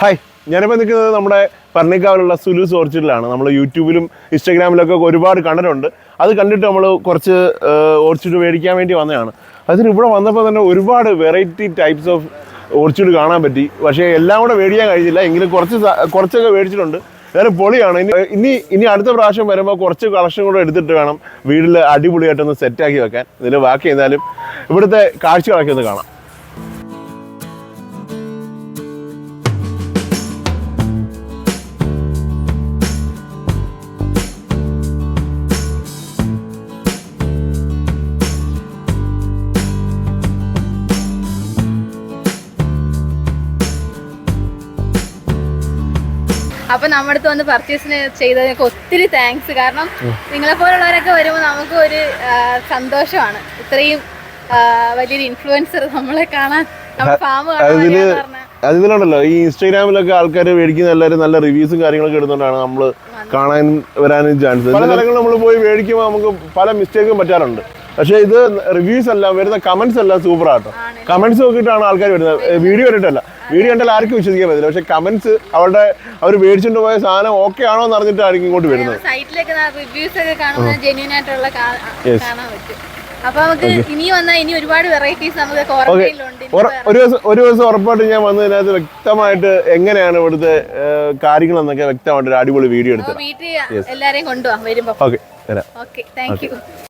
Hi, ഞാനിപ്പോൾ നിൽക്കുന്നത് നമ്മുടെ പറണിക്കാവിലുള്ള സുലൂസ് ഓർച്ചിഡിലാണ്. നമ്മൾ യൂട്യൂബിലും ഇൻസ്റ്റാഗ്രാമിലൊക്കെ ഒരുപാട് കണ്ടിട്ടുണ്ട്. അത് കണ്ടിട്ട് നമ്മൾ കുറച്ച് ഓർച്ചിഡ് മേടിക്കാൻ വേണ്ടി വന്നതാണ്. അതിന് ഇവിടെ വന്നപ്പോൾ തന്നെ ഒരുപാട് വെറൈറ്റി ടൈപ്സ് ഓഫ് ഓർച്ചിഡ് കാണാൻ പറ്റി. പക്ഷേ എല്ലാം കൂടെ മേടിക്കാൻ കഴിഞ്ഞില്ല. എങ്കിലും കുറച്ചൊക്കെ മേടിച്ചിട്ടുണ്ട്. ഏതായാലും പൊളിയാണ്. ഇനി അടുത്ത പ്രാവശ്യം വരുമ്പോൾ കുറച്ച് കളക്ഷൻ കൂടെ എടുത്തിട്ട് വേണം വീട്ടിൽ അടിപൊളിയായിട്ടൊന്ന് സെറ്റാക്കി വെക്കാൻ. ഇതിൽ ബാക്കി എന്തായാലും ഇവിടുത്തെ കാഴ്ചകളൊക്കെ ഒന്ന് കാണാം. അപ്പൊ നമ്മുടെ അടുത്ത് വന്ന് പർച്ചേസിന് ചെയ്തതിനൊക്കെ ഒത്തിരി താങ്ക്സ്. കാരണം നിങ്ങളെ പോലുള്ളവരൊക്കെ വരുമ്പോൾ നമുക്ക് ഒരു സന്തോഷമാണ്. ഇത്രയും വലിയൊരു ഇൻഫ്ലുവൻസർ നമ്മളെ കാണാൻ ഫാം അതിലുണ്ടല്ലോ ഈ ഇൻസ്റ്റാഗ്രാമിലൊക്കെ ആൾക്കാർ മേടിക്കുന്ന എല്ലാവരും നല്ല റിവ്യൂസും കാര്യങ്ങളൊക്കെ ഇടുന്നതുകൊണ്ടാണ് നമ്മൾ കാണാൻ വരാനും ചാൻസ്. പല സ്ഥലങ്ങളിൽ നമ്മൾ പോയി മേടിക്കുമ്പോൾ നമുക്ക് പല മിസ്റ്റേക്കും പറ്റാറുണ്ട്. പക്ഷേ ഇത് റിവ്യൂസ് എല്ലാം വരുന്ന കമന്റ്സ് എല്ലാം സൂപ്പർ ആട്ടോ. കമന്റ്സ് നോക്കിയിട്ടാണ് ആൾക്കാർ വരുന്നത്, വീഡിയോ കണ്ടിട്ടല്ല. വീഡിയോ കണ്ടാൽ ആർക്കും വിശ്വസിക്കാൻ പറ്റില്ല. പക്ഷെ കമന്റ്സ് അവർ മേടിച്ചുകൊണ്ട് പോയ സാധനം ഓക്കെ ആണോ എന്ന് അറിഞ്ഞിട്ടായിരിക്കും ഇങ്ങോട്ട് വരുന്നത്. ഒരു ദിവസം ഉറപ്പായിട്ട് ഞാൻ വന്നതിനകത്ത് വ്യക്തമായിട്ട് എങ്ങനെയാണ് ഇവിടുത്തെ കാര്യങ്ങളെന്നൊക്കെ വ്യക്തമായിട്ട് ഒരു അടിപൊളി വീഡിയോ എടുത്തത്. എല്ലാരെയും കൊണ്ടുപോകാം വരുമ്പോ. Okay, thank you.